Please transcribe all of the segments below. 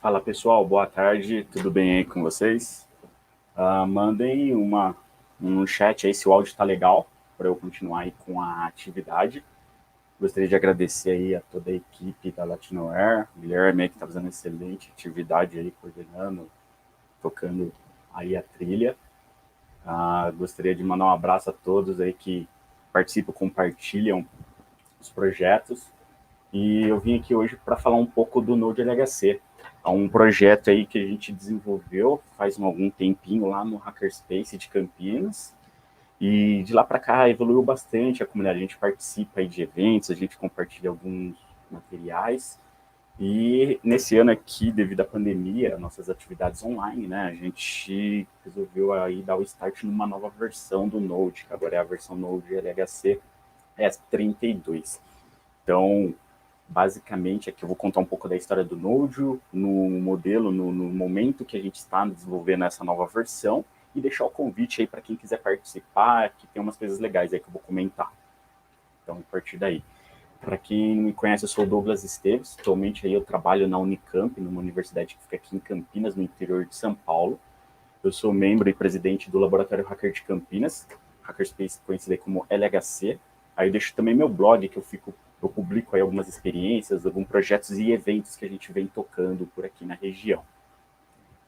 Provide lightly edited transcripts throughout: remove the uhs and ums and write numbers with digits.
Fala pessoal, boa tarde, tudo bem aí com vocês? Mandem um chat aí se o áudio está legal para eu continuar aí com a atividade. Gostaria de agradecer aí a toda a equipe da Latinoware, o Guilherme que está fazendo excelente atividade aí, coordenando, tocando aí a trilha. Gostaria de mandar um abraço a todos aí que participam, compartilham os projetos. E eu vim aqui hoje para falar um pouco do Node LHC. É um projeto aí que a gente desenvolveu faz algum tempinho lá no Hackerspace de Campinas. E de lá para cá evoluiu bastante a comunidade. A gente participa aí de eventos, a gente compartilha alguns materiais. E nesse ano aqui, devido à pandemia, nossas atividades online, né, a gente resolveu aí dar o start numa nova versão do Node, que agora é a versão Node LHC S32. Então, basicamente, aqui eu vou contar um pouco da história do Node, no modelo, no momento que a gente está desenvolvendo essa nova versão, e deixar o convite aí para quem quiser participar, que tem umas coisas legais aí que eu vou comentar. Então, a partir daí. Para quem não me conhece, eu sou o Douglas Esteves. Atualmente aí eu trabalho na Unicamp, numa universidade que fica aqui em Campinas, no interior de São Paulo. Eu sou membro e presidente do Laboratório Hacker de Campinas, Hackerspace conhecido aí como LHC. Aí eu deixo também meu blog, que eu publico aí algumas experiências, alguns projetos e eventos que a gente vem tocando por aqui na região.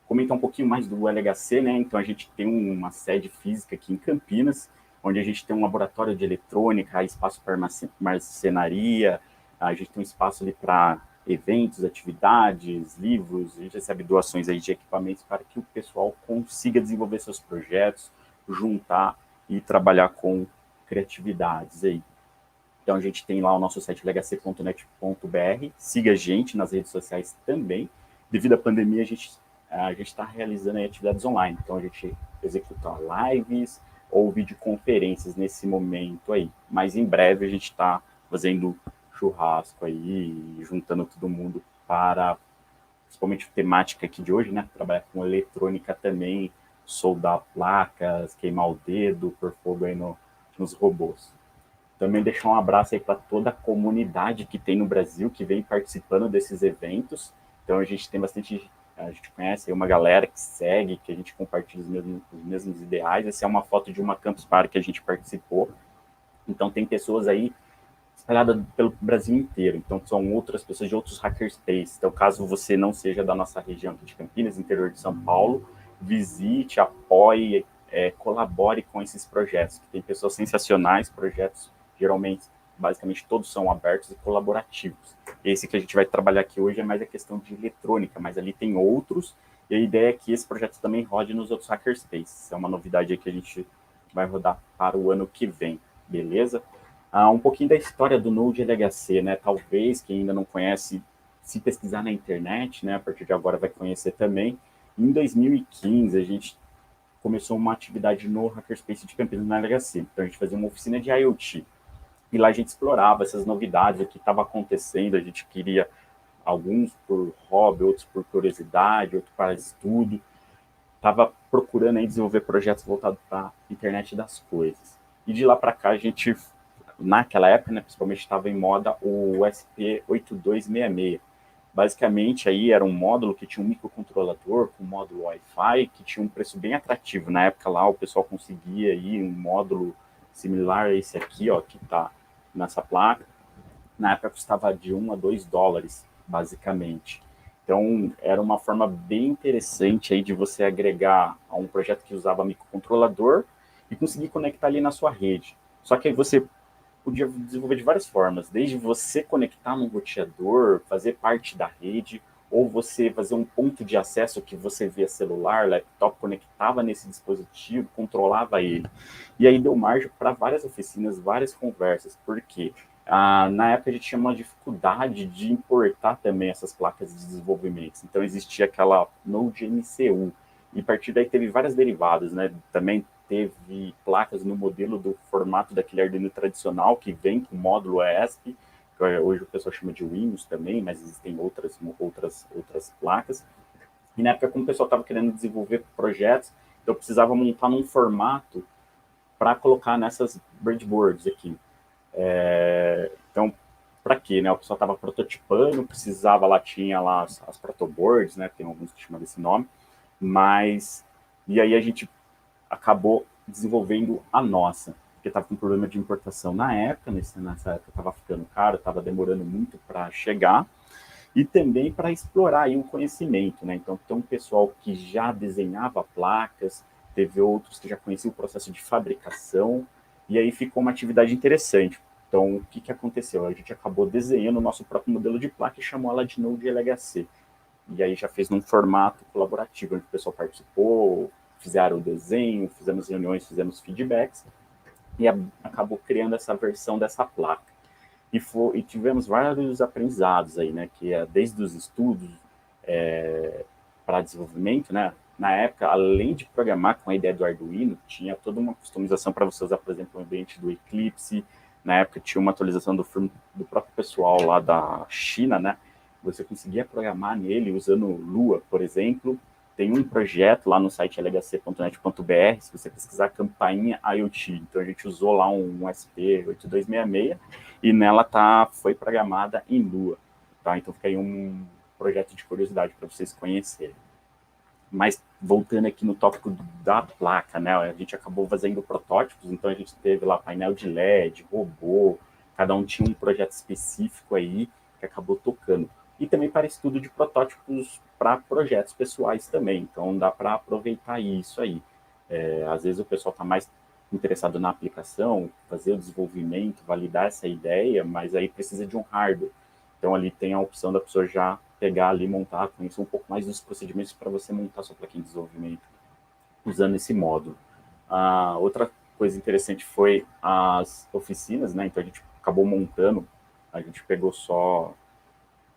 Comentar um pouquinho mais do LHC, né? Então a gente tem uma sede física aqui em Campinas, onde a gente tem um laboratório de eletrônica, espaço para marcenaria, a gente tem um espaço ali para eventos, atividades, livros, a gente recebe doações aí de equipamentos para que o pessoal consiga desenvolver seus projetos, juntar e trabalhar com criatividades aí. Então a gente tem lá o nosso site lhc.net.br, siga a gente nas redes sociais também. Devido à pandemia, a gente está realizando aí atividades online, então a gente executa lives ou videoconferências nesse momento aí. Mas em breve a gente está fazendo churrasco aí, juntando todo mundo para, principalmente a temática aqui de hoje, né? Trabalhar com eletrônica também, soldar placas, queimar o dedo, pôr fogo aí nos robôs. Também deixar um abraço aí para toda a comunidade que tem no Brasil, que vem participando desses eventos. Então a gente tem bastante, a gente conhece aí uma galera que segue, que a gente compartilha os mesmos ideais. Essa é uma foto de uma Campus Party que a gente participou. Então tem pessoas aí espalhadas pelo Brasil inteiro. Então são outras pessoas de outros hackerspaces. Então caso você não seja da nossa região aqui de Campinas, interior de São Paulo, visite, apoie, colabore com esses projetos. Que tem pessoas sensacionais, projetos geralmente, basicamente todos são abertos e colaborativos. Esse que a gente vai trabalhar aqui hoje é mais a questão de eletrônica, mas ali tem outros, e a ideia é que esse projeto também rode nos outros hackerspaces. É uma novidade aí que a gente vai rodar para o ano que vem, beleza? Um pouquinho da história do Node LHC, né? Talvez quem ainda não conhece, se pesquisar na internet, né? A partir de agora vai conhecer também. Em 2015, a gente começou uma atividade no Hackerspace de Campinas, na LHC. Então, a gente fazia uma oficina de IoT. E lá a gente explorava essas novidades, o que estava acontecendo, a gente queria alguns por hobby, outros por curiosidade, outros para estudo. Estava procurando aí desenvolver projetos voltados para a internet das coisas. E de lá para cá a gente, naquela época, né, principalmente estava em moda o SP8266. Basicamente aí era um módulo que tinha um microcontrolador com módulo Wi-Fi, que tinha um preço bem atrativo. Na época lá o pessoal conseguia aí um módulo similar a esse aqui, ó, que está nessa placa. Na época custava de $1 a $2, basicamente. Então, era uma forma bem interessante aí de você agregar a um projeto que usava microcontrolador e conseguir conectar ali na sua rede. Só que aí você podia desenvolver de várias formas, desde você conectar num roteador, fazer parte da rede, ou você fazer um ponto de acesso que você via celular, laptop, conectava nesse dispositivo, controlava ele. E aí deu margem para várias oficinas, várias conversas, porque na época a gente tinha uma dificuldade de importar também essas placas de desenvolvimento. Então existia aquela Node MCU, e a partir daí teve várias derivadas, né? Também teve placas no modelo do formato daquele Arduino tradicional, que vem com módulo ESP, que hoje o pessoal chama de Windows também, mas existem outras placas. E na época, como o pessoal estava querendo desenvolver projetos, eu precisava montar num formato para colocar nessas breadboards aqui. Então, quê, né? O pessoal estava prototipando, precisava lá, tinha lá as protoboards, né? Tem alguns que chamam desse nome, mas... E aí a gente acabou desenvolvendo a nossa, porque estava com problema de importação na época, nessa época estava ficando caro, estava demorando muito para chegar, e também para explorar aí o conhecimento, né? Então, tem um pessoal que já desenhava placas, teve outros que já conheciam o processo de fabricação, e aí ficou uma atividade interessante. Então, o que, que aconteceu? A gente acabou desenhando o nosso próprio modelo de placa e chamou ela de Node LHC. E aí já fez num formato colaborativo, onde o pessoal participou, fizeram o desenho, fizemos reuniões, fizemos feedbacks, e acabou criando essa versão dessa placa. E tivemos vários aprendizados aí, né? Que é desde os estudos para desenvolvimento, né? Na época, além de programar com a ideia do Arduino, tinha toda uma customização para você usar, por exemplo, o ambiente do Eclipse. Na época tinha uma atualização do próprio pessoal lá da China, né? Você conseguia programar nele usando Lua, por exemplo. Tem um projeto lá no site lhc.net.br, se você pesquisar campainha IoT. Então a gente usou lá um SP8266 e nela foi programada em Lua. Tá? Então fica aí um projeto de curiosidade para vocês conhecerem. Mas voltando aqui no tópico da placa, né? A gente acabou fazendo protótipos, então a gente teve lá painel de LED, robô, cada um tinha um projeto específico aí que acabou tocando. E também para estudo de protótipos para projetos pessoais também, então dá para aproveitar isso aí. Às vezes o pessoal está mais interessado na aplicação, fazer o desenvolvimento, validar essa ideia, mas aí precisa de um hardware. Então ali tem a opção da pessoa já pegar ali, montar, conhecer um pouco mais dos procedimentos para você montar sua plaquinha de desenvolvimento usando esse módulo. Outra coisa interessante foi as oficinas, né? Então a gente acabou montando, a gente pegou só,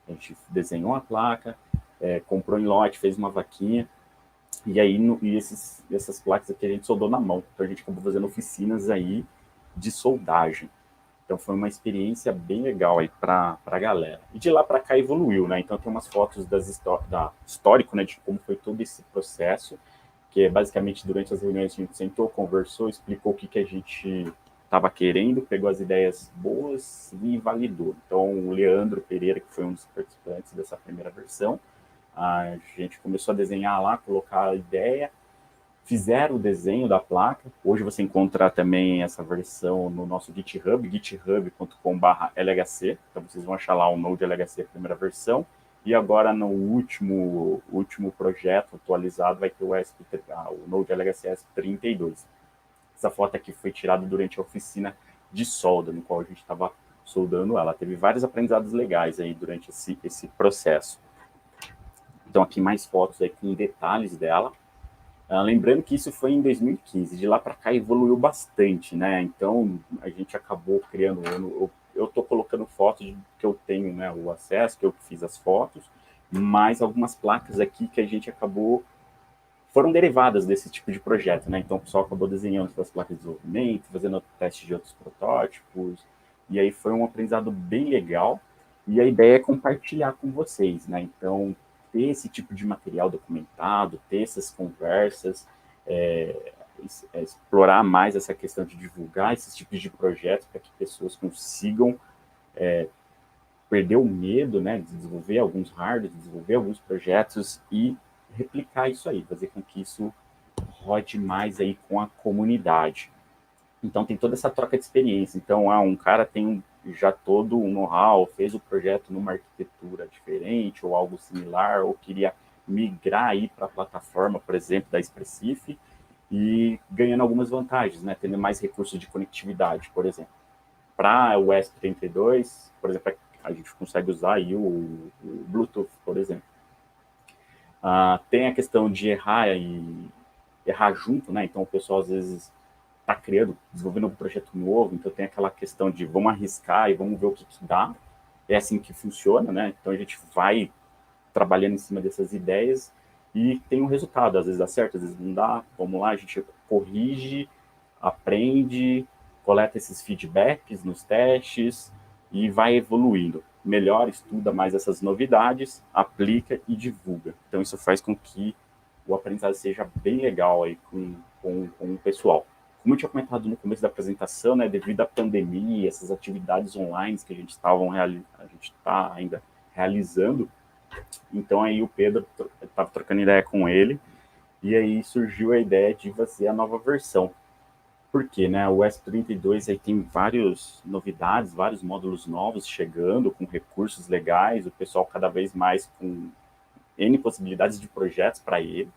a gente desenhou a placa, comprou em lote, fez uma vaquinha, e aí essas placas aqui a gente soldou na mão. Então a gente acabou fazendo oficinas aí de soldagem. Então foi uma experiência bem legal aí para a galera. E de lá para cá evoluiu, né? Então tem umas fotos da histórico, né, de como foi todo esse processo, que é basicamente durante as reuniões a gente sentou, conversou, explicou o que, que a gente estava querendo, pegou as ideias boas e validou. Então o Leandro Pereira, que foi um dos participantes dessa primeira versão, a gente começou a desenhar lá, colocar a ideia, fizeram o desenho da placa. Hoje você encontra também essa versão no nosso GitHub, github.com/LHC. Então vocês vão achar lá o Node LHC, a primeira versão. E agora no último projeto atualizado vai ter o Node LHC ESP32. Essa foto aqui foi tirada durante a oficina de solda, no qual a gente estava soldando ela. Teve vários aprendizados legais aí durante esse processo. Então aqui mais fotos aí com detalhes dela. Lembrando que isso foi em 2015, de lá para cá evoluiu bastante, né? Então a gente acabou criando, eu estou colocando fotos que eu tenho, né, o acesso, que eu fiz as fotos, mas algumas placas aqui que a gente acabou, foram derivadas desse tipo de projeto, né? Então o pessoal acabou desenhando suas placas de desenvolvimento, fazendo teste de outros protótipos, e aí foi um aprendizado bem legal, e a ideia é compartilhar com vocês, né? Então ter esse tipo de material documentado, ter essas conversas, explorar mais essa questão de divulgar esses tipos de projetos para que pessoas consigam perder o medo, né, de desenvolver alguns hardwares, de desenvolver alguns projetos e replicar isso aí, fazer com que isso rode mais aí com a comunidade. Então tem toda essa troca de experiência. Então, um cara tem já todo um know-how, fez o projeto numa arquitetura diferente ou algo similar, ou queria migrar aí para a plataforma, por exemplo, da Expressif, e ganhando algumas vantagens, né? Tendo mais recursos de conectividade, por exemplo. Para o ESP32, por exemplo, a gente consegue usar aí o Bluetooth, por exemplo. Tem a questão de errar junto, né? Então o pessoal às vezes está criando, desenvolvendo um projeto novo, então tem aquela questão de vamos arriscar e vamos ver o que dá. É assim que funciona, né? Então a gente vai trabalhando em cima dessas ideias e tem um resultado. Às vezes dá certo, às vezes não dá. Vamos lá, a gente corrige, aprende, coleta esses feedbacks nos testes e vai evoluindo. Melhora, estuda mais essas novidades, aplica e divulga. Então isso faz com que o aprendizado seja bem legal aí com o pessoal. como eu tinha comentado no começo da apresentação, né, devido à pandemia, essas atividades online que a gente está ainda realizando, então aí o Pedro estava trocando ideia com ele, e aí surgiu a ideia de fazer a nova versão. Por quê, né? O S32 aí tem várias novidades, vários módulos novos chegando, com recursos legais, o pessoal cada vez mais com N possibilidades de projetos para ele.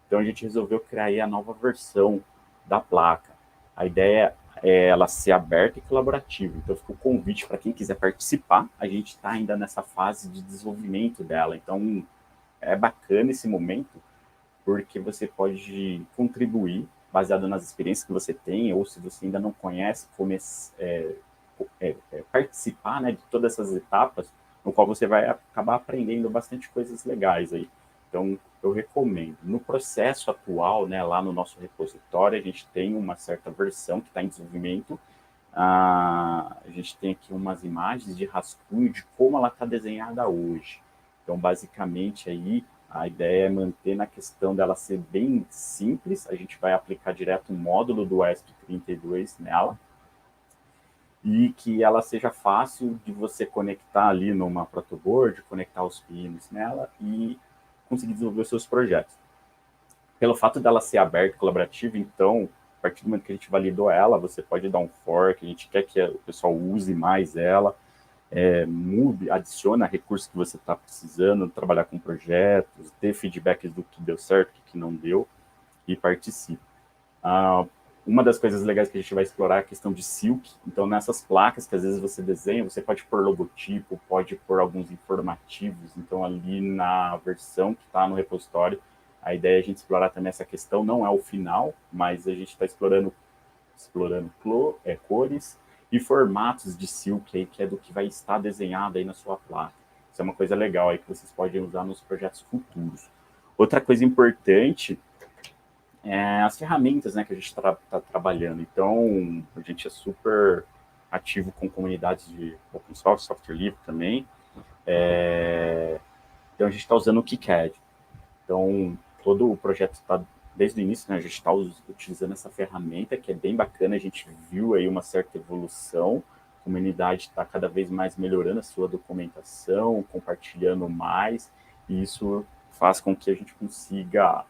Então a gente resolveu criar aí a nova versão da placa. A ideia é ela ser aberta e colaborativa. Então fica o convite para quem quiser participar. A gente está ainda nessa fase de desenvolvimento dela. Então é bacana esse momento, porque você pode contribuir baseado nas experiências que você tem, ou se você ainda não conhece, participar, né, de todas essas etapas, no qual você vai acabar aprendendo bastante coisas legais aí. Então, eu recomendo. No processo atual, né, lá no nosso repositório, a gente tem uma certa versão que está em desenvolvimento. A gente tem aqui umas imagens de rascunho de como ela está desenhada hoje. Então, basicamente, aí a ideia é manter na questão dela ser bem simples. A gente vai aplicar direto um módulo do ESP32 nela, e que ela seja fácil de você conectar ali numa protoboard, conectar os pinos nela e conseguir desenvolver os seus projetos. Pelo fato dela ser aberta e colaborativa, então, a partir do momento que a gente validou ela, você pode dar um fork, a gente quer que o pessoal use mais ela, mude, adiciona recursos que você está precisando, trabalhar com projetos, ter feedbacks do que deu certo, do que não deu, e participe. Uma das coisas legais que a gente vai explorar é a questão de silk. Então, nessas placas que às vezes você desenha, você pode pôr logotipo, pode pôr alguns informativos. Então, ali na versão que está no repositório, a ideia é a gente explorar também essa questão. Não é o final, mas a gente está explorando cores e formatos de silk, aí, que é do que vai estar desenhado aí na sua placa. Isso é uma coisa legal aí que vocês podem usar nos projetos futuros. Outra coisa importante as ferramentas, né, que a gente está trabalhando. Então, a gente é super ativo com comunidades de open source, software livre também. Então, a gente está usando o KiCad. Então, todo o projeto está, desde o início, né, a gente está utilizando essa ferramenta, que é bem bacana. A gente viu aí uma certa evolução. A comunidade está cada vez mais melhorando a sua documentação, compartilhando mais, e isso faz com que a gente consiga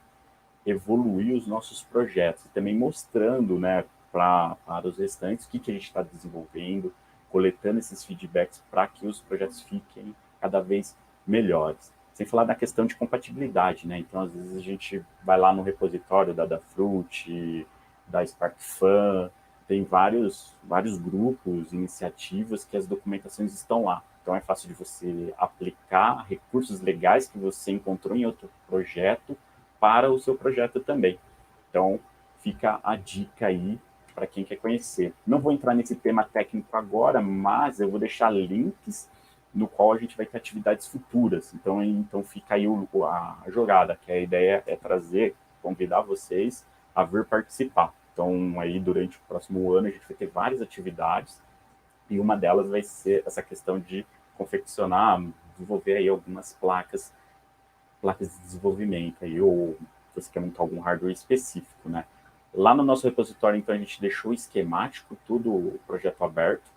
evoluir os nossos projetos, e também mostrando, né, para os restantes o que a gente está desenvolvendo, coletando esses feedbacks para que os projetos fiquem cada vez melhores. Sem falar da questão de compatibilidade, né? Então, às vezes a gente vai lá no repositório da Fruit, da SparkFun, tem vários grupos, iniciativas que as documentações estão lá. Então, é fácil de você aplicar recursos legais que você encontrou em outro projeto para o seu projeto também. Então, fica a dica aí para quem quer conhecer. Não vou entrar nesse tema técnico agora, mas eu vou deixar links no qual a gente vai ter atividades futuras. Então fica aí a jogada, que a ideia é convidar vocês a vir participar. Então, aí, durante o próximo ano, a gente vai ter várias atividades, e uma delas vai ser essa questão de confeccionar, desenvolver aí algumas placas de desenvolvimento aí, ou você quer montar algum hardware específico, né? Lá no nosso repositório, então, a gente deixou o esquemático, tudo o projeto aberto.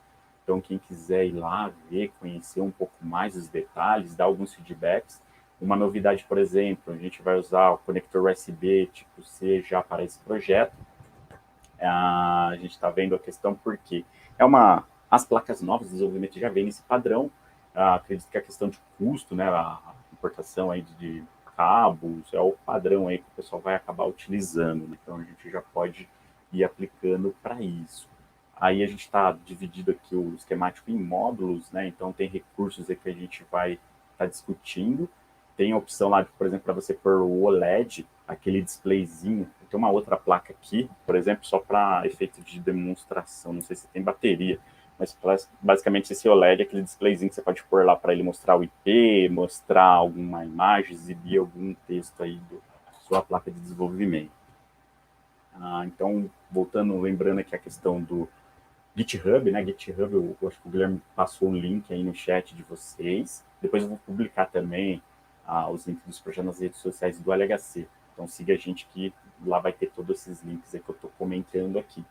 Então, quem quiser ir lá, ver, conhecer um pouco mais os detalhes, dar alguns feedbacks. Uma novidade, por exemplo, a gente vai usar o conector USB tipo C já para esse projeto. A gente está vendo a questão porque as placas novas de desenvolvimento já vêm nesse padrão. Acredito que a questão de custo, né, a importação aí de cabos, é o padrão aí que o pessoal vai acabar utilizando. Né? Então, a gente já pode ir aplicando para isso. Aí a gente está dividido aqui o esquemático em módulos, né? Então, tem recursos aí que a gente vai estar discutindo. Tem a opção lá, por exemplo, para você pôr o OLED, aquele displayzinho. Tem uma outra placa aqui, por exemplo, só para efeito de demonstração. Não sei se tem bateria, mas basicamente esse OLED é aquele displayzinho que você pode pôr lá para ele mostrar o IP, mostrar alguma imagem, exibir algum texto aí da sua placa de desenvolvimento. Então, voltando, lembrando aqui a questão do GitHub, né? GitHub, eu acho que o Guilherme passou um link aí no chat de vocês. Depois eu vou publicar também os links dos projetos nas redes sociais do LHC. Então siga a gente que lá vai ter todos esses links aí que eu estou comentando aqui.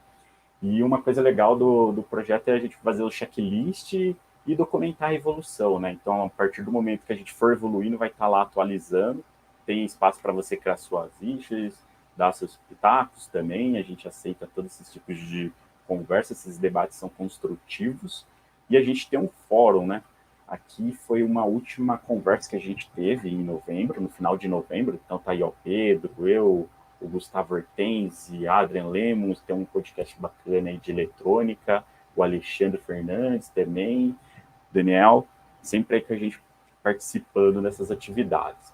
E uma coisa legal do projeto é a gente fazer o checklist e documentar a evolução, né? Então, a partir do momento que a gente for evoluindo, vai estar lá atualizando, tem espaço para você criar suas issues, dar seus pitacos também, a gente aceita todos esses tipos de conversa, esses debates são construtivos, e a gente tem um fórum, né? Aqui foi uma última conversa que a gente teve em novembro, no final de novembro, então tá aí o Pedro, eu, o Gustavo Hortense, Adrian Lemos, tem um podcast bacana aí de eletrônica, o Alexandre Fernandes também, Daniel, sempre aí que a gente participando dessas atividades.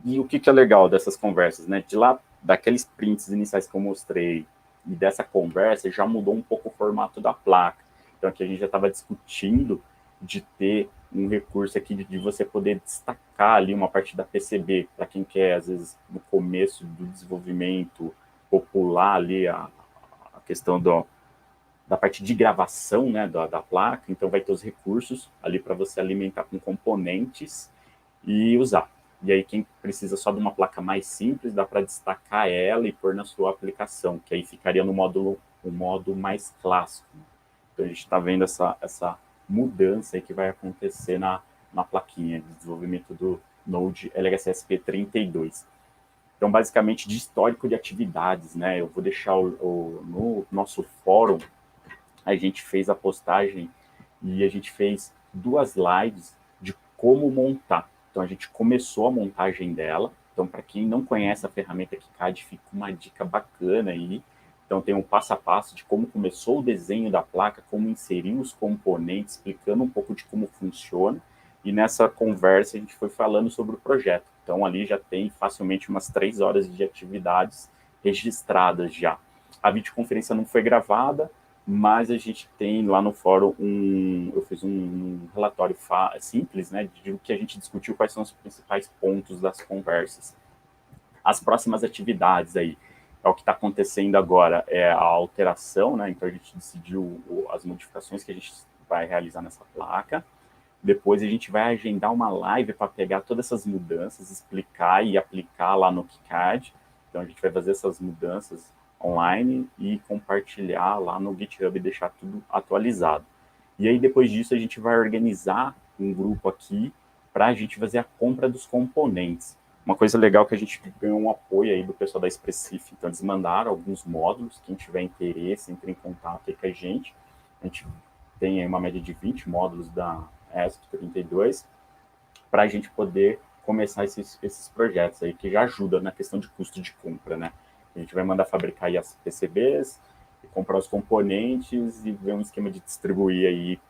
E o que é legal dessas conversas, né? De lá, daqueles prints iniciais que eu mostrei e dessa conversa, já mudou um pouco o formato da placa. Então aqui a gente já estava discutindo de ter um recurso aqui de você poder destacar ali uma parte da PCB, para quem quer, às vezes, no começo do desenvolvimento, popular ali a questão da parte de gravação, né, da placa. Então vai ter os recursos ali para você alimentar com componentes e usar. E aí quem precisa só de uma placa mais simples, dá para destacar ela e pôr na sua aplicação, que aí ficaria no módulo, um modo mais clássico. Então a gente está vendo essa mudança aí que vai acontecer na plaquinha de desenvolvimento do Node LHCSP 32. Então, basicamente, de histórico de atividades, né? Eu vou deixar no nosso fórum, a gente fez a postagem e a gente fez 2 lives de como montar. Então, a gente começou a montagem dela. Então, para quem não conhece a ferramenta KiCad, fica uma dica bacana aí. Então, tem um passo a passo de como começou o desenho da placa, como inserir os componentes, explicando um pouco de como funciona. E nessa conversa, a gente foi falando sobre o projeto. Então, ali já tem facilmente umas 3 horas de atividades registradas já. A videoconferência não foi gravada, mas a gente tem lá no fórum eu fiz um relatório simples, né, de o que a gente discutiu, quais são os principais pontos das conversas. As próximas atividades aí, é o que está acontecendo agora, é a alteração, né, então a gente decidiu as modificações que a gente vai realizar nessa placa. Depois a gente vai agendar uma live para pegar todas essas mudanças, explicar e aplicar lá no KiCad. Então a gente vai fazer essas mudanças online e compartilhar lá no GitHub e deixar tudo atualizado. E aí depois disso a gente vai organizar um grupo aqui para a gente fazer a compra dos componentes. Uma coisa legal é que a gente ganhou um apoio aí do pessoal da Expressif, então eles mandaram alguns módulos, quem tiver interesse, entre em contato aí com a gente. A gente tem aí uma média de 20 módulos da ESP32 para a gente poder começar esses projetos aí, que já ajuda na questão de custo de compra, né? A gente vai mandar fabricar aí as PCBs, comprar os componentes e ver um esquema de distribuir aí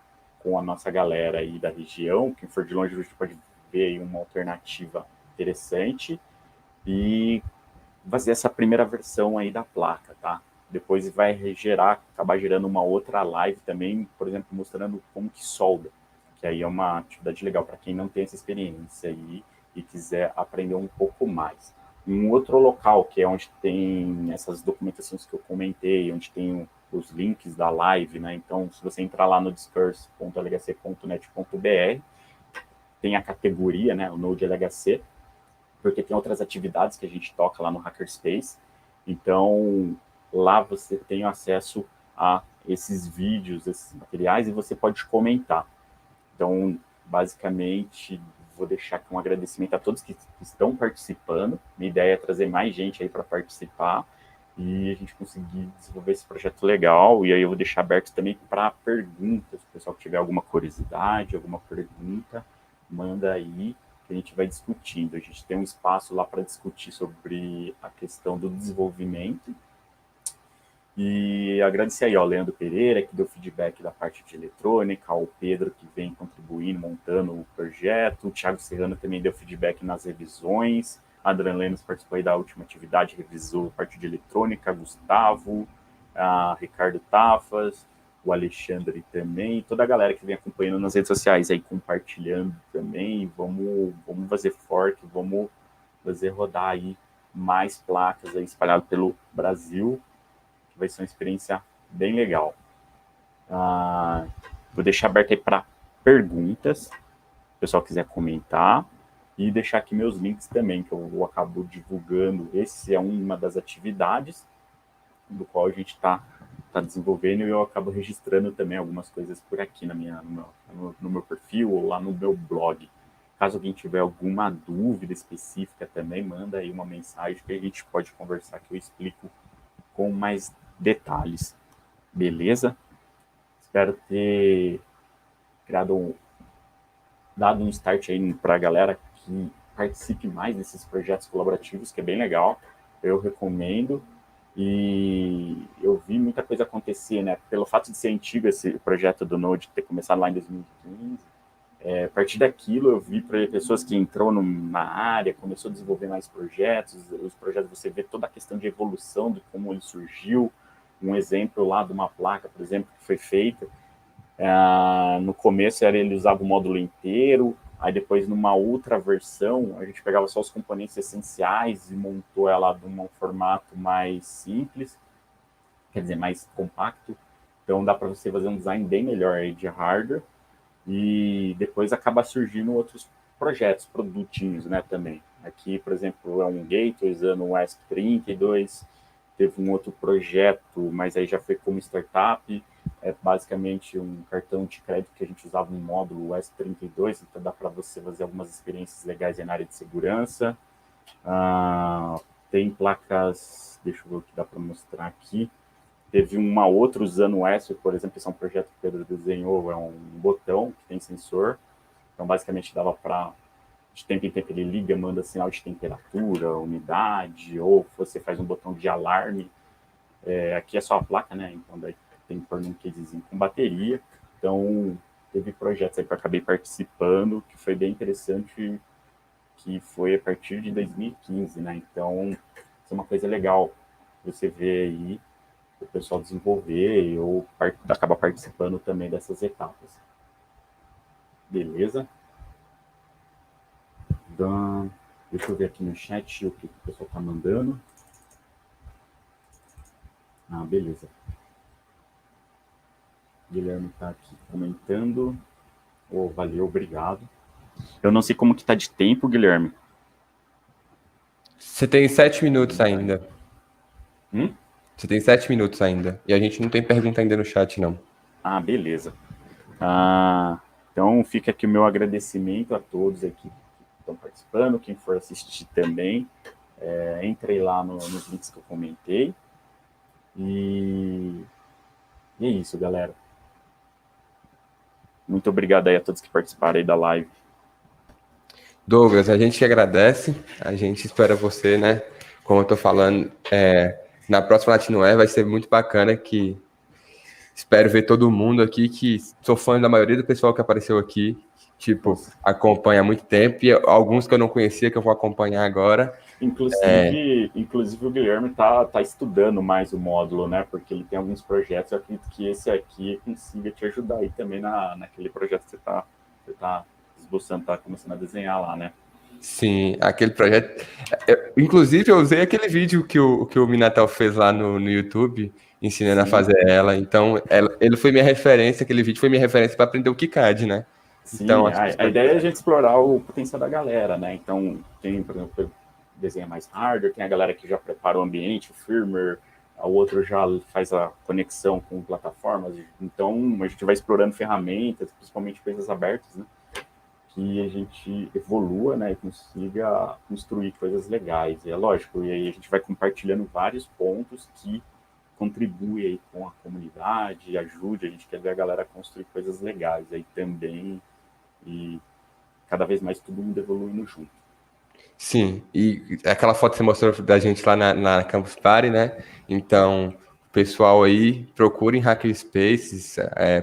com a nossa galera aí da região. Quem for de longe, a gente pode ver aí uma alternativa interessante e fazer essa primeira versão aí da placa, tá? Depois vai acabar gerando uma outra live também, por exemplo, mostrando como que solda, que aí é uma atividade legal para quem não tem essa experiência aí e quiser aprender um pouco mais. Um outro local, que é onde tem essas documentações que eu comentei, onde tem os links da live, né? Então, se você entrar lá no discourse.lhc.net.br, tem a categoria, né, o Node LHC, porque tem outras atividades que a gente toca lá no Hackerspace. Então, lá você tem acesso a esses vídeos, esses materiais, e você pode comentar. Então, basicamente, vou deixar aqui um agradecimento a todos que estão participando. Minha ideia é trazer mais gente aí para participar e a gente conseguir desenvolver esse projeto legal. E aí eu vou deixar aberto também para perguntas. Se o pessoal tiver alguma curiosidade, alguma pergunta, manda aí que a gente vai discutindo. A gente tem um espaço lá para discutir sobre a questão do desenvolvimento. E agradecer aí ao Leandro Pereira, que deu feedback da parte de eletrônica, ao Pedro, que vem contribuindo, montando o projeto, o Thiago Serrano também deu feedback nas revisões, a Adrian Lemos participou aí da última atividade, revisou a parte de eletrônica, Gustavo, a Ricardo Tafas, o Alexandre também, toda a galera que vem acompanhando nas redes sociais aí, compartilhando também, vamos fazer forte, vamos fazer rodar aí mais placas aí espalhadas pelo Brasil, vai ser uma experiência bem legal. Vou deixar aberto aí para perguntas, se o pessoal quiser comentar. e deixar aqui meus links também, que eu acabo divulgando. Esse é uma das atividades do qual a gente está desenvolvendo, e eu acabo registrando também algumas coisas por aqui no meu perfil ou lá no meu blog. Caso alguém tiver alguma dúvida específica também, manda aí uma mensagem que a gente pode conversar, que eu explico com mais detalhes. Beleza? Espero ter dado um start aí para a galera que participe mais desses projetos colaborativos, que é bem legal. Eu recomendo. E eu vi muita coisa acontecer, né? Pelo fato de ser antigo esse projeto do Node, ter começado lá em 2015, a partir daquilo eu vi pessoas que entrou na área, começou a desenvolver mais projetos, os projetos você vê toda a questão de evolução, de como ele surgiu, um exemplo lá de uma placa, por exemplo, que foi feita, no começo ele usava o módulo inteiro, aí depois numa outra versão a gente pegava só os componentes essenciais e montou ela de um formato mais simples, quer dizer, mais compacto, então dá para você fazer um design bem melhor aí de hardware, e depois acaba surgindo outros projetos, produtinhos, né, também. Aqui, por exemplo, é um gateway usando o ESP32, teve um outro projeto, mas aí já foi como startup, é basicamente um cartão de crédito que a gente usava no módulo ESP32, então dá para você fazer algumas experiências legais na área de segurança. Tem placas, deixa eu ver o que dá para mostrar aqui, teve uma outra usando o ESP, por exemplo, esse é um projeto que o Pedro desenhou, é um botão que tem sensor, então basicamente dava para, de tempo em tempo ele liga, manda sinal de temperatura, umidade, ou você faz um botão de alarme, aqui é só a placa, né, então daí tem que pôr num casezinho com bateria, então teve projetos aí que eu acabei participando, que foi bem interessante, que foi a partir de 2015, né, então isso é uma coisa legal, você vê aí o pessoal desenvolver ou acaba participando também dessas etapas. Beleza? Então, deixa eu ver aqui no chat o que o pessoal está mandando. Beleza. Guilherme está aqui comentando. Valeu, obrigado. Eu não sei como que tá de tempo, Guilherme. Você tem 7 minutos ainda. Você tem 7 minutos ainda. E a gente não tem pergunta ainda no chat, não. Beleza. Então fica aqui o meu agradecimento a todos aqui que estão participando, quem for assistir também. Entrei lá nos links que eu comentei. E é isso, galera. Muito obrigado aí a todos que participaram aí da live. Douglas, a gente que agradece, a gente espera você, né? Como eu tô falando, na próxima Latinoé vai ser muito bacana, que espero ver todo mundo aqui, que sou fã da maioria do pessoal que apareceu aqui, tipo, acompanha há muito tempo, e alguns que eu não conhecia, que eu vou acompanhar agora. Inclusive o Guilherme tá estudando mais o módulo, né? Porque ele tem alguns projetos, eu acredito que esse aqui consiga te ajudar aí também naquele projeto que você tá esboçando, tá começando a desenhar lá, né? Sim, aquele projeto. Inclusive, eu usei aquele vídeo que o Minatel fez lá no YouTube, ensinando a Sim, fazer ela. Então, ele foi minha referência, aquele vídeo foi minha referência para aprender o KiCad, né? Então, sim. A ideia é a gente explorar o potencial da galera, né? Então, tem, por exemplo, desenha mais hardware, tem a galera que já prepara o ambiente, o firmware, o outro já faz a conexão com plataformas. Então, a gente vai explorando ferramentas, principalmente coisas abertas, né? Que a gente evolua, né, e consiga construir coisas legais. E é lógico, e aí a gente vai compartilhando vários pontos que contribuem aí com a comunidade, ajude, a gente quer ver a galera construir coisas legais aí também, e cada vez mais todo mundo evoluindo junto. sim, e aquela foto que você mostrou da gente lá na Campus Party, né? Então, pessoal aí, procurem Hackerspaces,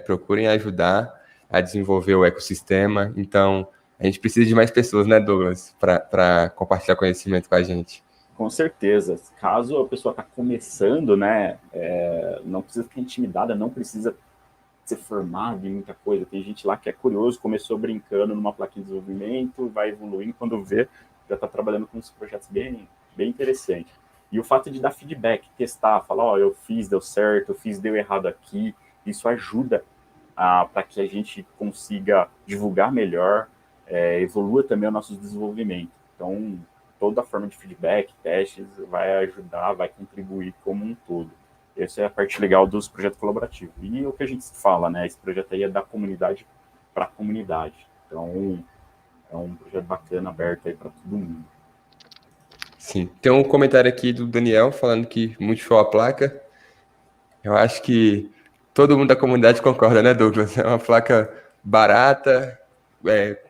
procurem ajudar a desenvolver o ecossistema. Então, a gente precisa de mais pessoas, né, Douglas, para compartilhar conhecimento com a gente. Com certeza. Caso a pessoa está começando, né, não precisa ficar intimidada, não precisa ser formado em muita coisa. Tem gente lá que é curioso, começou brincando numa plaquinha de desenvolvimento, vai evoluindo, quando vê, já está trabalhando com uns projetos bem, bem interessantes. E o fato de dar feedback, testar, falar, eu fiz, deu certo, eu fiz, deu errado aqui, isso ajuda para que a gente consiga divulgar melhor, evolua também o nosso desenvolvimento. Então, toda forma de feedback, testes, vai ajudar, vai contribuir como um todo. Essa é a parte legal dos projetos colaborativos. E o que a gente fala, né? Esse projeto aí é da comunidade para a comunidade. Então, é um projeto bacana, aberto aí para todo mundo. Sim. Tem um comentário aqui do Daniel falando que muito show a placa. Eu acho que todo mundo da comunidade concorda, né, Douglas? É uma placa barata,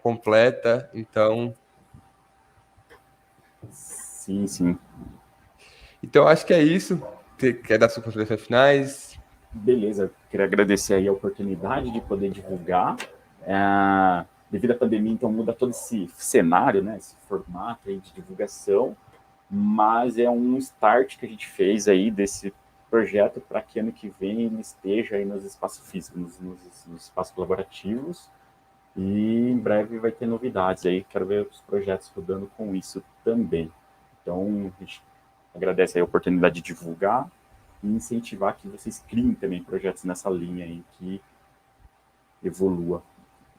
completa, então... Sim, sim. Então, acho que é isso. Você quer dar suas considerações finais? Beleza, queria agradecer aí a oportunidade de poder divulgar. Devido à pandemia, então muda todo esse cenário, né, esse formato aí de divulgação, mas é um start que a gente fez aí desse projeto para que ano que vem ele esteja aí nos espaços físicos, nos espaços colaborativos, e em breve vai ter novidades aí, quero ver os projetos rodando com isso também. Então, a gente agradece aí a oportunidade de divulgar e incentivar que vocês criem também projetos nessa linha aí que evolua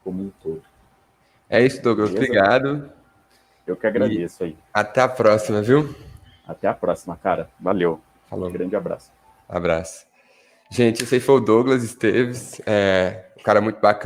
como um todo. É isso, Douglas. Beleza? Obrigado. Eu que E agradeço aí. até a próxima, viu? Até a próxima, cara. Valeu. Falou. Grande abraço. Abraço. Gente, esse aí foi o Douglas Esteves, um cara muito bacana